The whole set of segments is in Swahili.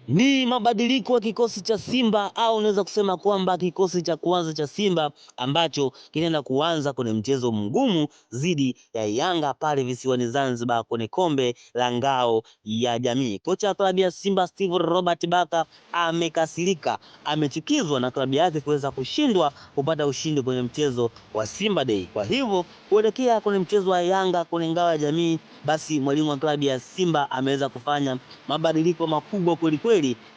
Ni mabadiliko ya kikosi cha Simba au unaweza kusema kwamba kikosi cha kwanza cha Simba ambacho kinaenda kuanza kwenye mchezo mgumu dhidi ya Yanga pale visiwani Zanzibar kwenye kombe la ngao ya jamii. Kocha wa klabu ya Simba Steve Robert Baka amekasirika, amechukizwa na klabu yake kuweza kushindwa kupata ushindi kwenye mchezo wa Simba Day. Kwa hivyo kuelekea kwenye mchezo wa Yanga kwenye ngao ya jamii, basi mwalimu wa klabu ya Simba ameweza kufanya mabadiliko makubwa kweli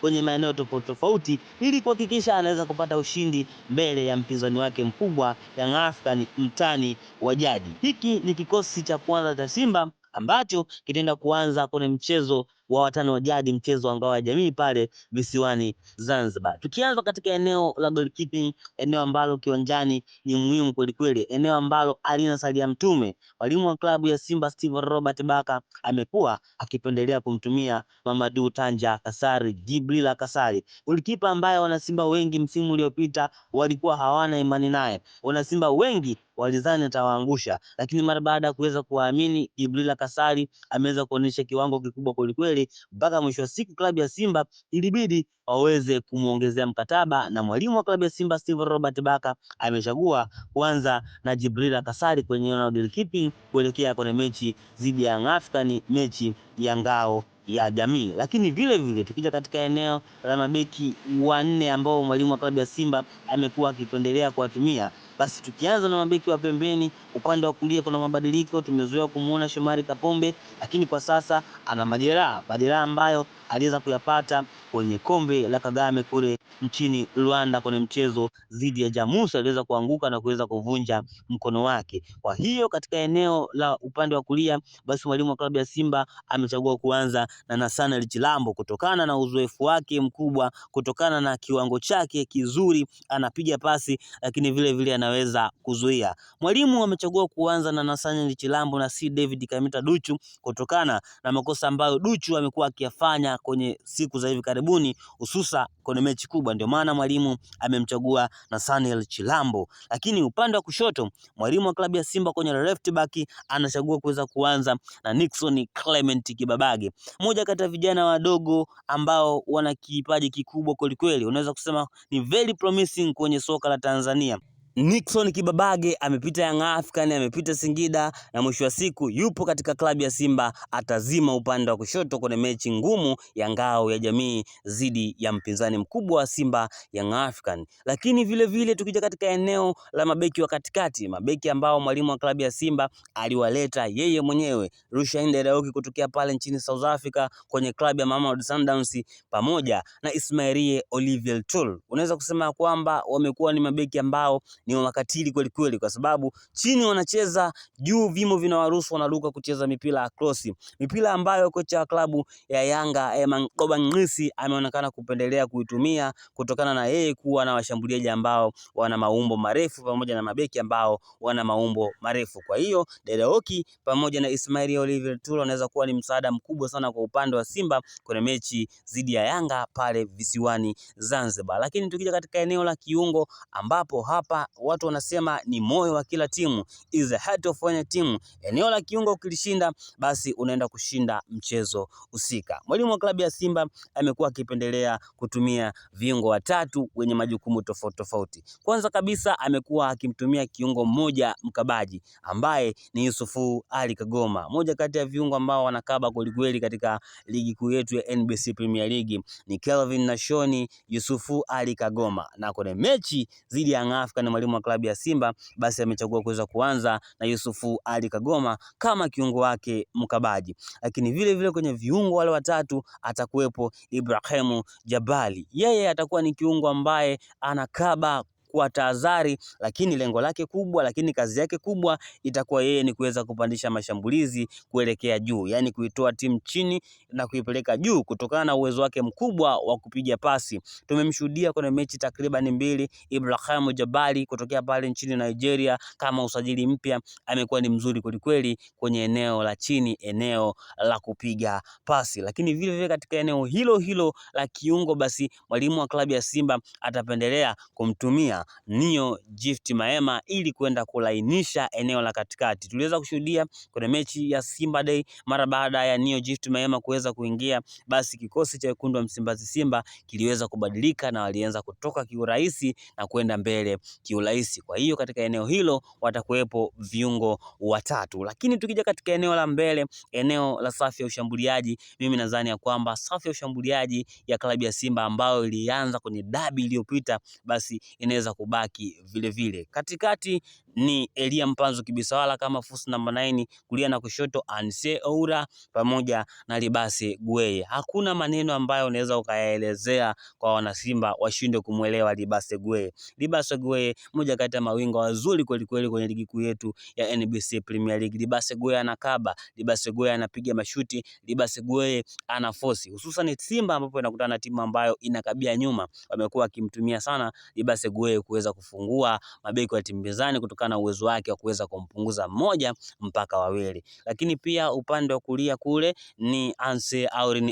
kwenye maeneo tofauti tofauti ili kuhakikisha anaweza kupata ushindi mbele ya mpinzani wake mkubwa Young Africans, mtani wa jadi. Hiki ni kikosi cha kwanza cha Simba ambacho kitaenda kuanza kwenye mchezo wa watani wa jadi, mchezo wa ngao ya jamii pale visiwani Zanzibar. Tukianza katika eneo la goalkeeping, eneo ambalo kiwanjani ni muhimu kweli, eneo ambalo alina salia mtume. Mwalimu wa klabu ya Simba Steve Robert Baka amekuwa akipendelea kumtumia Mamadou Tanja Kasari, Jibrila Kasari, golikipa ambaye wanasimba wengi msimu uliopita walikuwa hawana imani naye. Wanasimba wengi walidhani atawaangusha, lakini mara baada ya kuweza kuamini Jibrila Kasari ameweza kuonyesha kiwango kikubwa kweli mpaka mwisho wa siku klabu ya Simba ilibidi waweze kumuongezea mkataba, na mwalimu wa klabu ya Simba Steve Robert Baka amechagua kuanza na Jibrila Kasari kwenye eneo la goalkeeping kuelekea kwenye mechi dhidi ya Young Africans, mechi ya ngao ya jamii. Lakini vile tukija katika eneo la mabeki wanne ambao mwalimu wa klabu ya Simba amekuwa akipendelea kuwatumia, basi tukianza na mabeki wa pembeni, upande wa kulia kuna mabadiliko. Tumezoea kumuona Shomari Kapombe, lakini kwa sasa ana majeraha ambayo aliweza kuyapata kwenye kombe la Kagame kule nchini Rwanda kwenye mchezo dhidi ya Jamusi, aliweza kuanguka na kuweza kuvunja mkono wake. Kwa hiyo katika eneo la upande wa kulia, basi mwalimu wa klabu ya Simba amechagua kuanza na Nathaniel Chilambo kutokana na uzoefu wake mkubwa, kutokana na kiwango chake kizuri, anapiga pasi lakini vile anaweza kuzuia. Mwalimu amechagua kuanza na Nathaniel Chilambo na si David Kamita Duchu kutokana na makosa ambayo Duchu amekuwa akiyafanya kwenye siku za hivi karibuni, hususa kwenye mechi kubwa. Ndio maana mwalimu amemchagua Nathaniel Chilambo. Lakini upande wa kushoto, mwalimu wa klabu ya Simba kwenye left back anachagua kuweza kuanza na Nixon Clement Kibabage, moja kati ya vijana wadogo ambao wana kipaji kikubwa kweli. Unaweza kusema ni very promising kwenye soka la Tanzania. Nixon Kibabage amepita Young Africans, amepita Singida, na mwisho wa siku yupo katika klabu ya Simba, atazima upande wa kushoto kwenye mechi ngumu ya ngao ya jamii dhidi ya mpinzani mkubwa wa Simba Young Africans. Lakini vile tukija katika eneo la mabeki wa katikati, mabeki ambao mwalimu wa klabu ya Simba aliwaleta yeye mwenyewe, Rushaine Dereoki kutokea pale nchini South Africa kwenye klabu ya Mamelodi Sundowns, pamoja na Ismailie Olivier Tool. Unaweza kusema kwamba wamekuwa ni mabeki ambao ni wakatili kweli kwa sababu chini wanacheza, juu vimo vinawaruhusu wanaruka kucheza mipira ya cross, mipira ambayo kocha wa klabu ya Yanga Mangoba Ngisi ameonekana kupendelea kuitumia kutokana na yeye kuwa na washambuliaji ambao wana maumbo marefu pamoja na mabeki ambao wana maumbo marefu. Kwa hiyo Dereoki pamoja na Ismailie Olivier Tool wanaweza kuwa ni msaada mkubwa sana kwa upande wa Simba kwenye mechi dhidi ya Yanga pale visiwani Zanzibar. Lakini tukija katika eneo la kiungo, ambapo hapa watu wanasema ni moyo wa kila timu, is the heart of any team. Eneo la kiungo ukilishinda, basi unaenda kushinda mchezo husika. Mwalimu wa klabu ya Simba amekuwa akipendelea kutumia viungo watatu wenye majukumu tofauti. Kwanza kabisa amekuwa akimtumia kiungo mmoja mkabaji ambaye ni Yusufu Ali Kagoma, moja kati ya viungo ambao wanakaba kweli katika ligi kuu yetu ya NBC Premier League ni Kelvin Nashoni, Yusufu Ali Kagoma. Na kwenye mechi dhidi ya Young Africans, mwalimu wa klabu ya Simba basi amechagua kuweza kuanza na Yusufu Ali Kagoma kama kiungo wake mkabaji. Lakini vile kwenye viungo wale watatu atakuwepo Ibrahimu Jabali. Yeye atakuwa ni kiungo ambaye anakaba kwa tahadhari, lakini lengo lake kubwa, lakini kazi yake kubwa itakuwa yeye ni kuweza kupandisha mashambulizi kuelekea juu, yani kuitoa timu chini na kuipeleka juu kutokana na uwezo wake mkubwa wa kupiga pasi. Tumemshuhudia kwenye mechi takriban 2 Ibrahimu Jabali kutokea pale nchini Nigeria kama usajili mpya, amekuwa ni mzuri kweli kwenye eneo la chini, eneo la kupiga pasi. Lakini vile katika eneo hilo la kiungo, basi mwalimu wa klabu ya Simba atapendelea kumtumia kina Neo Gift Mahema ili kwenda kulainisha eneo la katikati. Tuliweza kushuhudia kwenye mechi ya Simba Day mara baada ya Neo Gift Mahema kuweza kuingia, basi kikosi cha wekundu wa Msimbazi Simba kiliweza kubadilika na walianza kutoka kiurahisi na kwenda mbele kiurahisi. Kwa hiyo katika eneo hilo watakuwepo viungo watatu, lakini tukija katika eneo la mbele, eneo la safu ya ushambuliaji, mimi nadhani ya kwamba safu ya ushambuliaji ya klabu ya Simba ambayo ilianza kwenye dabi iliyopita, basi inaweza kubaki vile vile. Katikati ni Elia Mpanzu Kibisawala kama fusi namba 9, kulia na kushoto Anse Oura pamoja na Libase Gueye. Hakuna maneno ambayo unaweza ukayaelezea kwa wana Simba washinde kumuelewa Libase Gueye. Libase Gueye moja kati ya mawinga wazuri kweli kweli kwenye ligi kuu yetu ya NBC Premier League. Libase Gueye anakaba, Libase Gueye anapiga mashuti, Libase Gueye ana force. Hususan Simba ambapo inakutana na timu ambayo inakabia nyuma, wamekuwa wakimtumia sana Libase Gueye kuweza kufungua mabeki wa timu pinzani kutokana na uwezo wake wa kuweza kumpunguza mmoja mpaka wawili. Lakini pia upande wa kulia kule ni Anse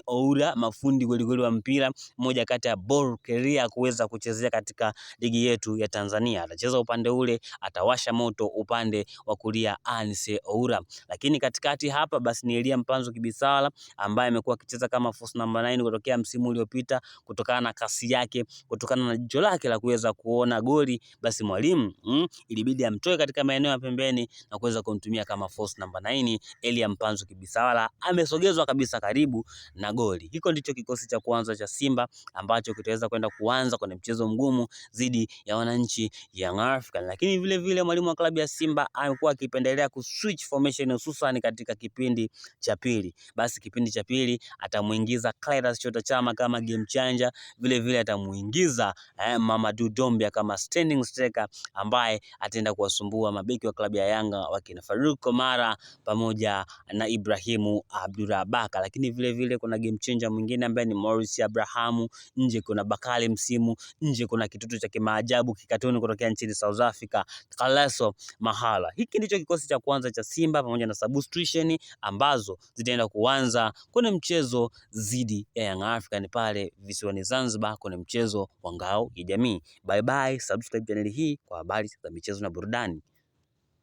Oura, mafundi kweli wa mpira, mmoja kati ya ball carrier kuweza kuchezea katika ligi yetu ya Tanzania. Atacheza upande ule, atawasha moto upande wa kulia Anse Oura. Lakini katikati hapa basi ni Elia Mpanzu Kibisawala ambaye amekuwa akicheza kama force number 9 kutokea msimu uliopita, kutokana na kasi yake, kutokana na jicho lake la kuweza kuona goli, basi mwalimu ilibidi amtoe katika maeneo ya pembeni na kuweza kumtumia kama force number 9. Elia Mpanzu Kibisawala amesogezwa kabisa karibu na goli. Hiko ndicho kikosi cha kwanza cha Simba ambacho kitaweza kwenda kuanza kwenye mchezo mgumu dhidi ya wananchi Young African. Lakini vile vile mwalimu wa klabu ya Simba amekuwa akipendelea kuswitch formation hususan katika kipindi cha pili. Basi kipindi cha pili atamuingiza Clatous Chota Chama kama game changer, vile vile atamuingiza Mamadou Doumbia kama standing striker ambaye ataenda kuwasumbua mabeki wa klabu ya Yanga wakina Farouk Komara pamoja na Ibrahimu Abdurabaka. Lakini vile vile kuna game changer mwingine ambaye ni Morris Abrahamu, nje kuna Bakali Msimu, nje kuna kitoto cha kimaajabu kikatuni kutokea nchini South Africa, Kaleso Mahala. Hiki ndicho kikosi cha kwanza cha Simba pamoja na substitution ambazo zitaenda kuanza kwenye mchezo dhidi ya Young African pale visiwani Zanzibar kwenye mchezo wa ngao ya jamii. Bye bye, subscribe channel hii kwa habari za michezo na burudani.